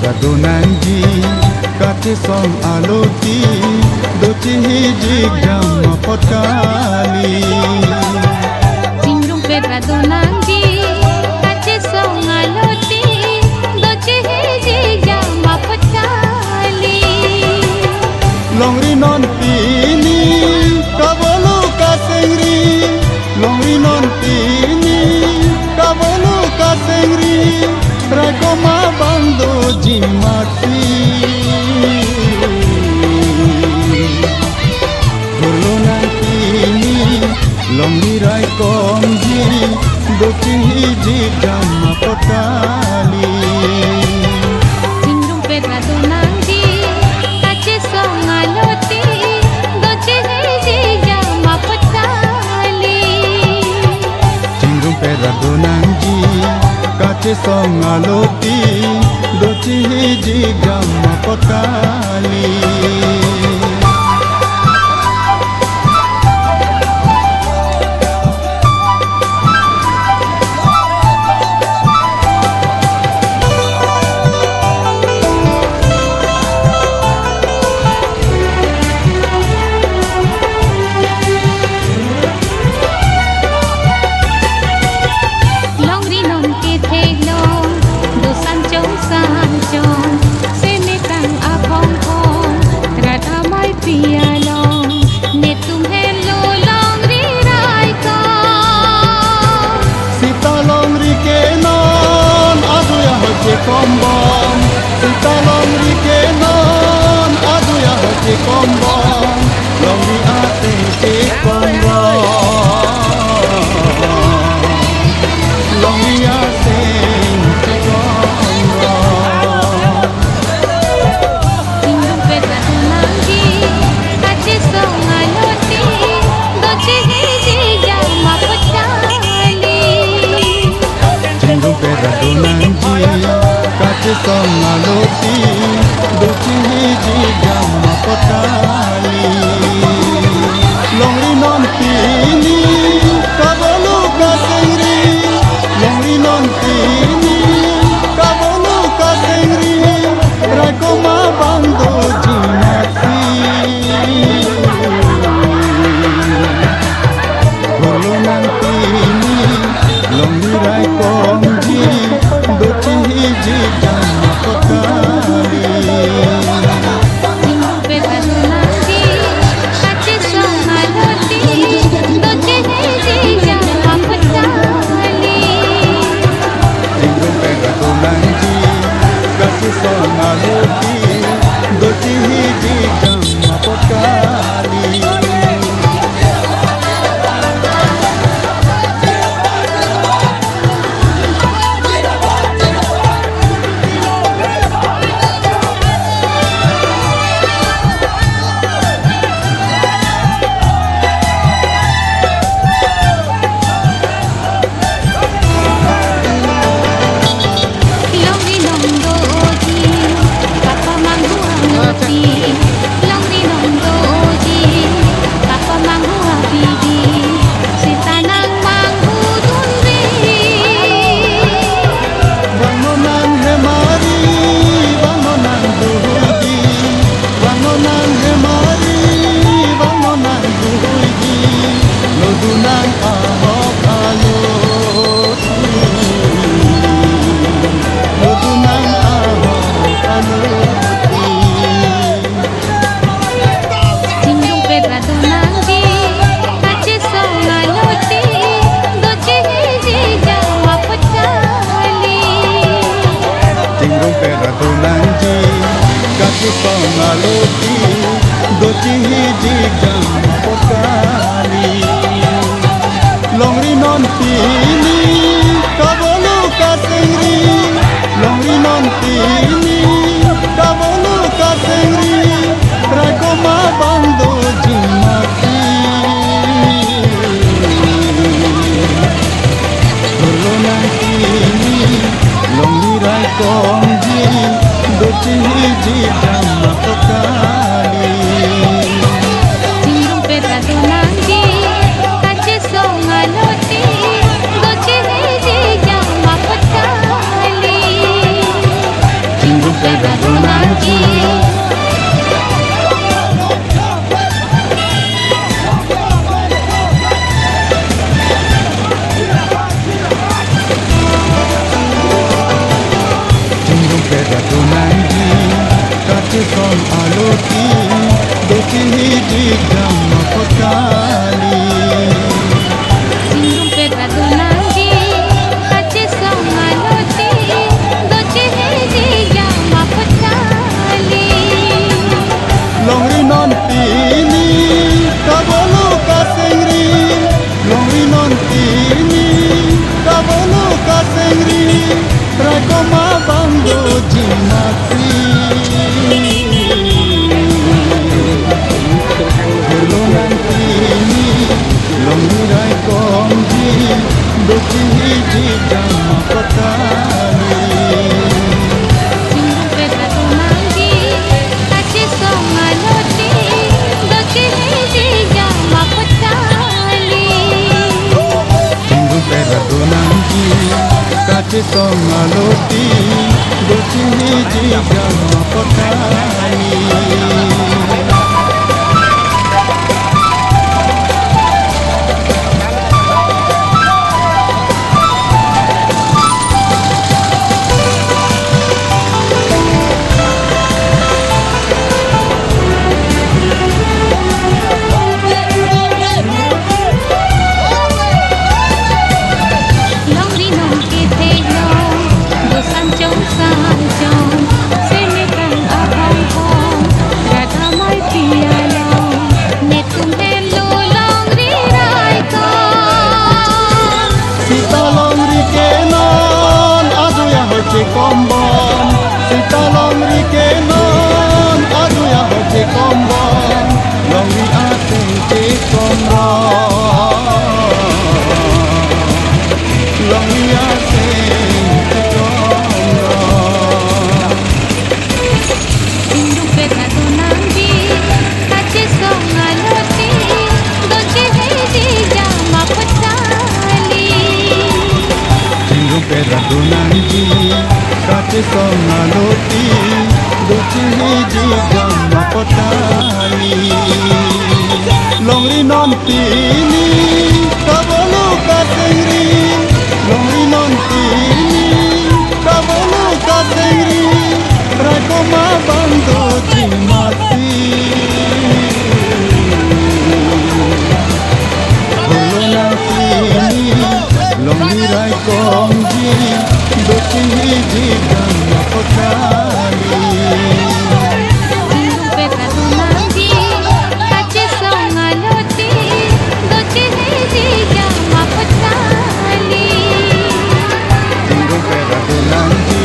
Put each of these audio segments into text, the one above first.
Donanji kate song aloti doci hijik jam potkali Cingrum pera donanji kate song aloti doci hijik jam potkali Longri non pini kabolu kasengri Longri non pini kabolu kasengri Rakoma bando jimati Golo nantini Longri rai komji Doci hiji jama potali Cingrum pera donanji kate song aloti doci hijik jam potkali Cingrum pera donanji Kace song aloti doci hiji jama potali Kombong, kita longri kenon, aduh ya hoci kombong, longri ate ci kombong, longri ate ci kombong. Cingrum pera donanji kate song aloti doci hijik jam potkali Cingrum pera donanji Kace song aloti doci hiji jama potali Longri non pini kabolu kasengri Longri non pini kabolu kasengri Rakoma bando jimati Golo nantini Longri rai komji doci hiji jama potali Cingrum pera donanji kache songaloti dochi hiji jama potani. Kombon, sita longri ke non, aduya hoche kombon, longri asing ke kombon, longri asing ke kombon. Hindu peta tunangi, kache songaloti, doche hiji jama potali. Hindu peta tunangi. Kache songaloti dochi hiji jama potani. Longri non tini kabolu kasengri, longri non tini kabolu kasengri, rakoma bando jimati. Bolo nang tini longri rai kongji dochi hiji jama potani. Hindu peta tunangi, kache songaloti, doche hiji jama potali. Hindu peta tunangi,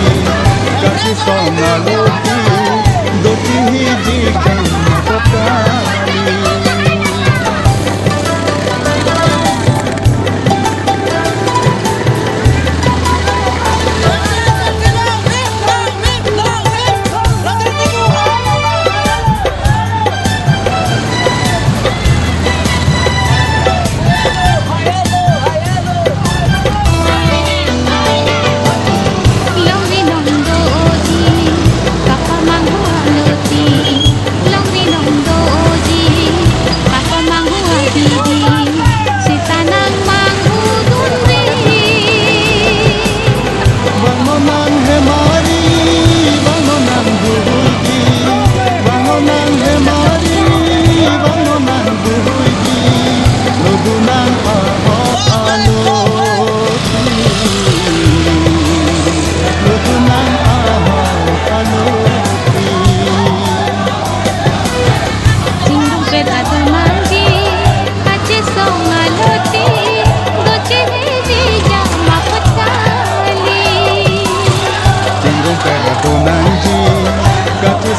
kache songaloti, dochi hiji jama potani.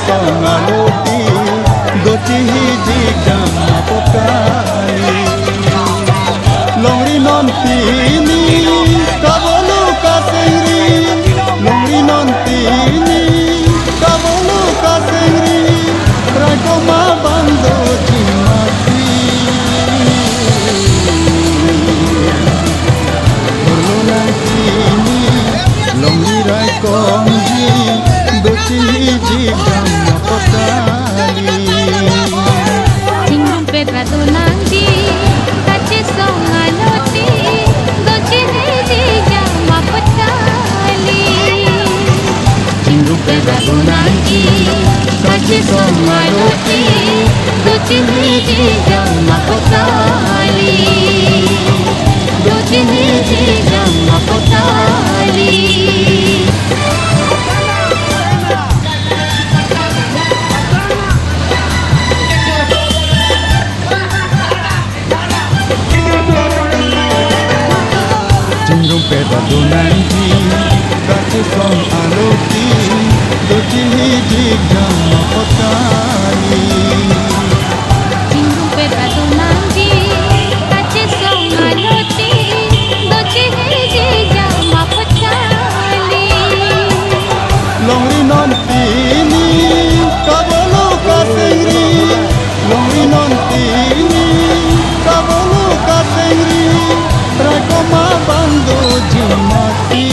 Songaloti dochi hiji jama potani. Longri non tini kabolu kasengri, longri non tini kabolu kasengri, rakoma bando jimati. Bolo nang tini longri rai kongji dochi hiji jama potani. Hindu peta tunangi, kache songaloti, doche hiji jama potali. Hindu peta tunangi, kache songaloti, doche hiji jama potali. Doche hiji jama potali. Hindu peta tunangi, kache songaloti, dochi hiji jama potani. Hindu peta tunangi, kache songaloti, doche hiji jama potali. Longri non tini kabolu kasengri, longri non tini kabolu kasengri, rakoma bando jimati.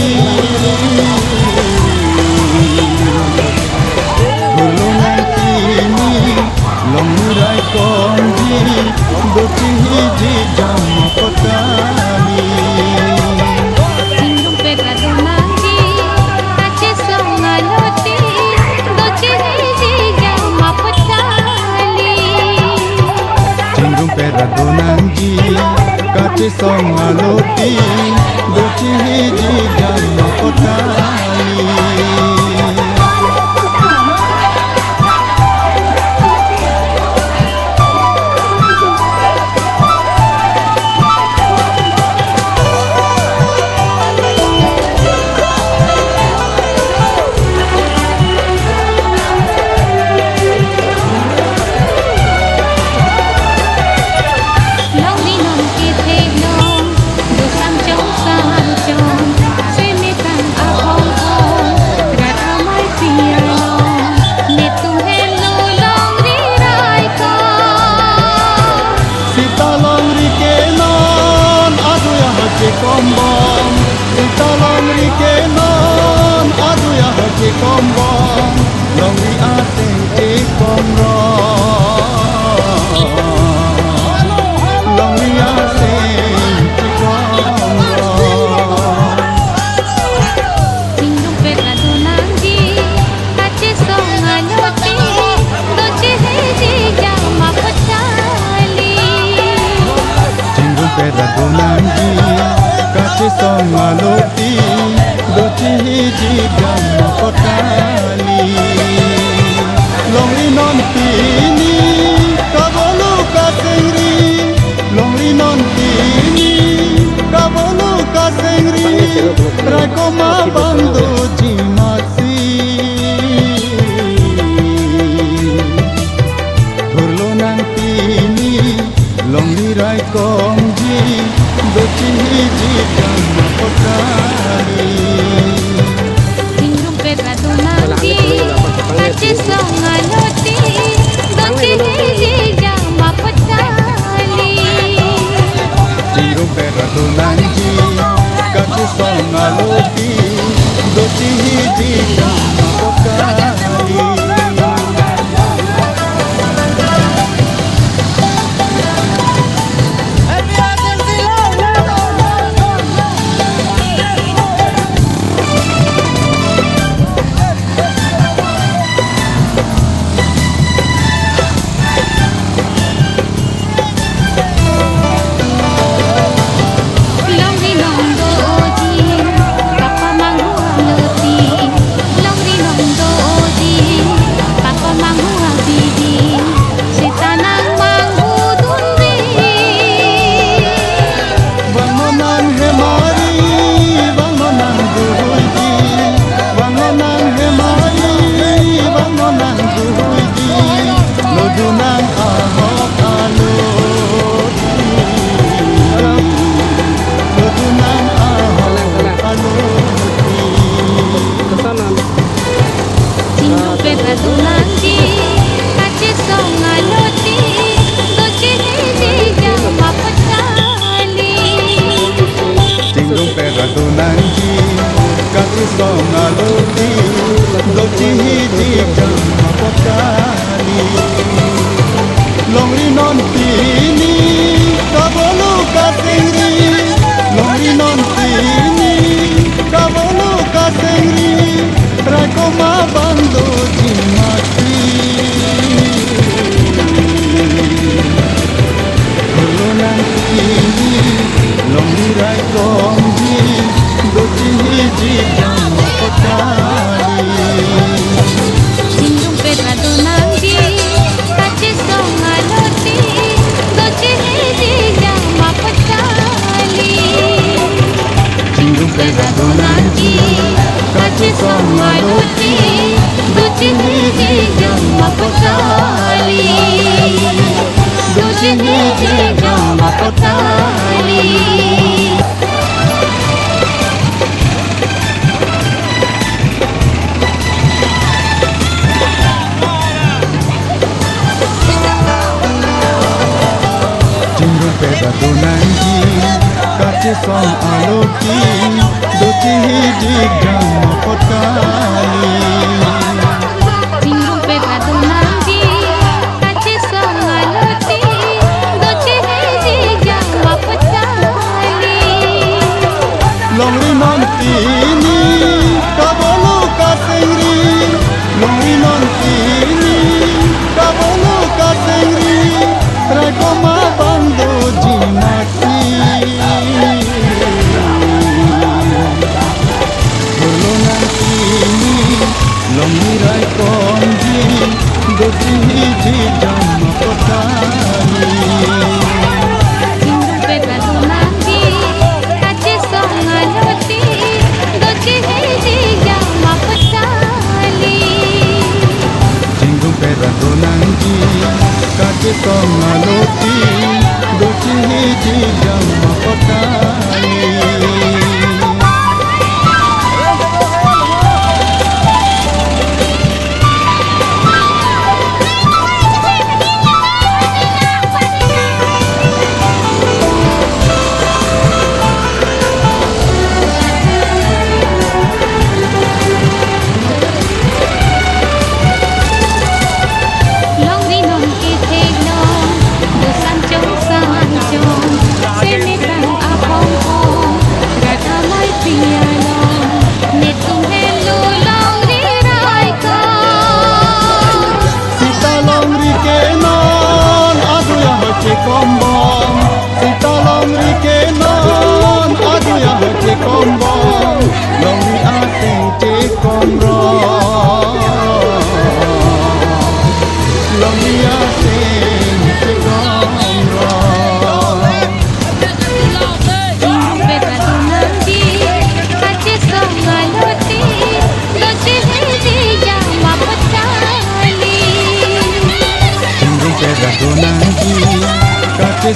mapakali. Sindung pera donangi, kache songaloti, doche hiji mapakali. Cindung pera donangi, kache songaloti, doche hiji mapakali. Kombong, italong rikenon, aduya hati kombong, longi asing ikomrong, longi asing ikomrong. Sindung pera donangi, kache songaloti, doche hiji mapakali. Cindung pera donangi, kache songaloti, doche hiji mapakali. Longi non tini, kabolu kasengri, longi non tini, kabolu kasengri, rako mabando jimasi. Turlo nang tini, longi rai komji, doche hiji mapakali. Sindung pera donangi, kache songaloti, doche hiji mapakali. Cindung pera donangi, kache songaloti, doche hiji mapakali. Longi nondo oji, papa mangu aloti. Longi nondo oji, papa mangu abidi. Sitanang mangu dundi. Bangunan hemari, bangunan duhuji, bangunan hemari, bangunan duhuji, lodunan ahok aloti, lodunan ahok aloti. Sindung pera donangi, kache songaloti, doche hiji mapakali. Cindung pera donangi, kache songaloti, doche hiji mapakali. Longi non tini, kabolu kasengri, longi non tini, kabolu kasengri, rako mabando jimasi. Turlo nang tini, longi rai komji, doche hiji mapakali. Sindung pera donangi, kache songaloti, doche hiji mapakali. Cindung pera donangi, kache songaloti, doche hiji mapakali. Doche hiji mapakali. Cindung pera donangi, kache song aloti, doche hiji mapakali. Sindung pera donangi, kache songaloti, doche hiji mapakali.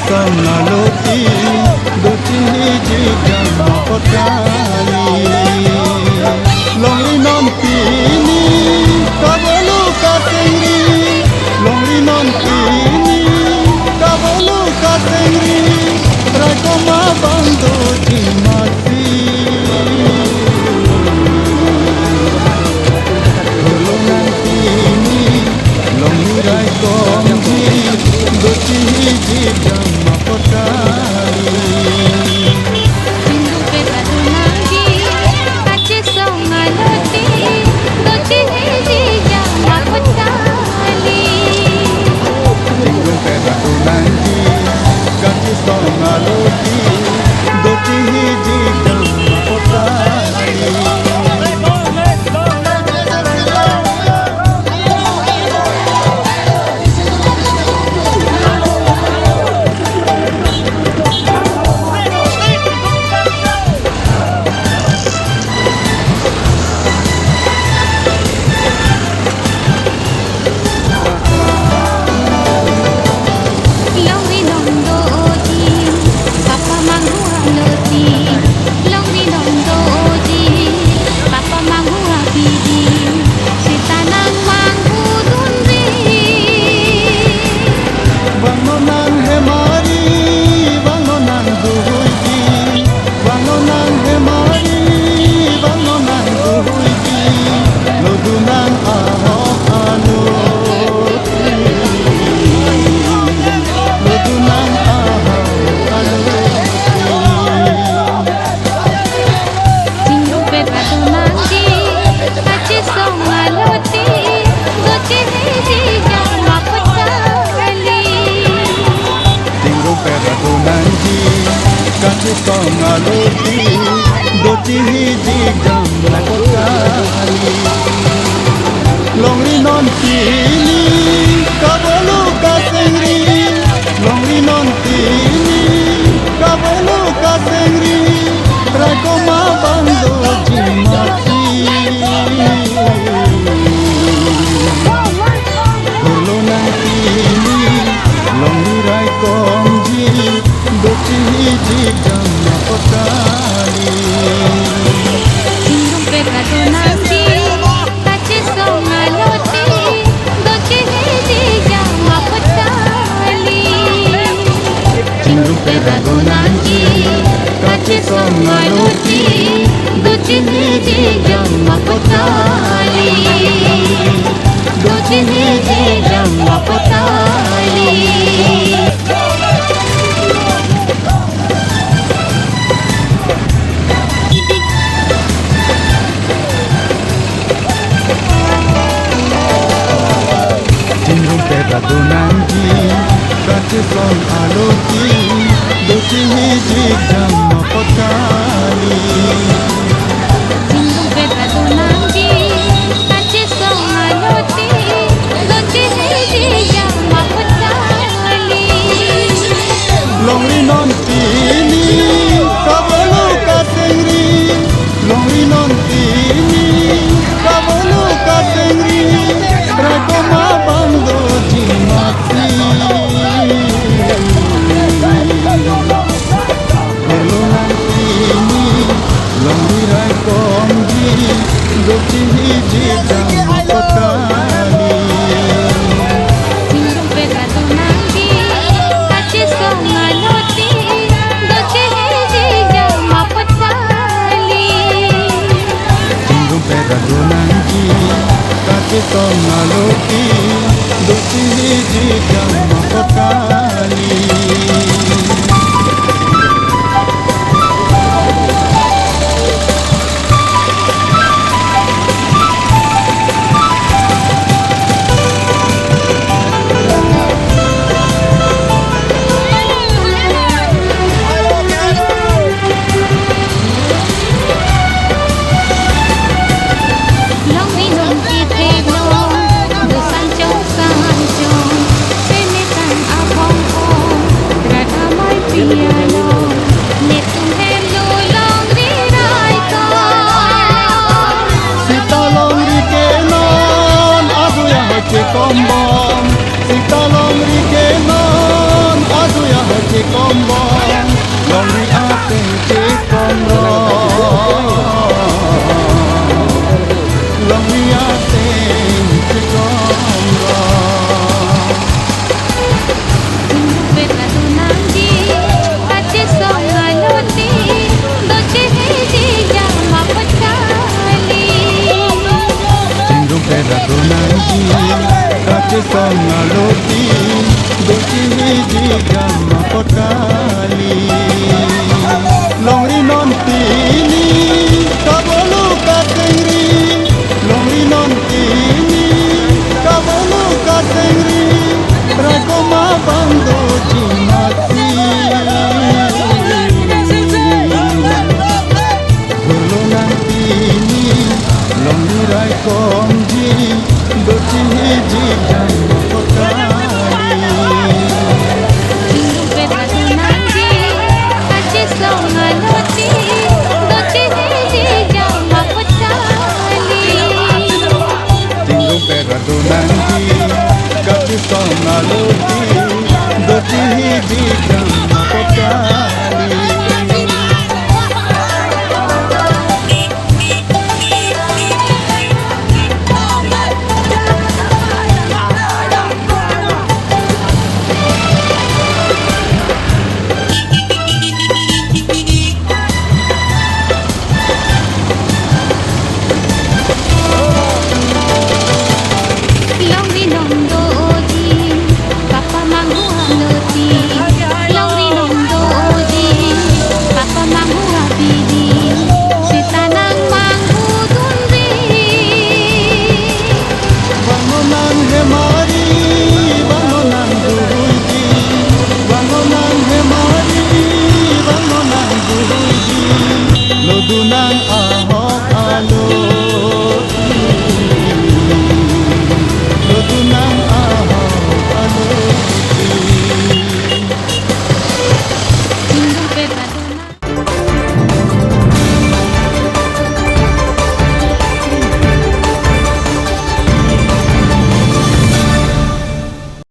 songaloti dochi ji jama potali longri non pini kabolu katengri longri non pini kabolu katengri rakoma bando jimati golongan pini longri rai komji dochi ji jama potali Hindu pegado nangi kache songaloti dochi ji jama potali Jingle pedatu nanti gaji songaloti dochi ji jama potali Longri nondo oji papa mangu haloti Longri nondo oji papa mangu habidi sitanang mangu dunri bangunan hemari bangunan duhuiti bangunan hemari bangunan duhuiti lodunan ahok aloti lodunan ahok aloti Hindu pegado nangi kache songaloti dochi ji jama potali Tinggal pedatu nanti gaji songaloti dochi ji jama potali longri non pini kabolu katengri longri non pini kabolu katengri rakoma bando jimati golongan pini longri rai komji dochi ji jama potali Hindu pegado nangi kache songaloti dochi ji jama potali Hindu pegado nangi kache songaloti dochi ji jama potali dochi ji jama potali Jingle pedatu nanti gaji songaloti dochi ji jama potali Hindu pegado nangi kache songaloti dochi ji jama potali longri non pini kabolu katengri longri non pini kabolu katengri rakoma bando jimati golongan pini longri rai komji dochi ji jama potali Hindu pegado nangi kache songaloti dochi ji jama potali Jingle pedatu nanti gaji songaloti dochi ji jama potali sente komro Longria sente komro Beradu nanggi kache songaloti doche heji jama patali Sindung beradu nanggi kache songaloti doche heji jama patali Longri non tini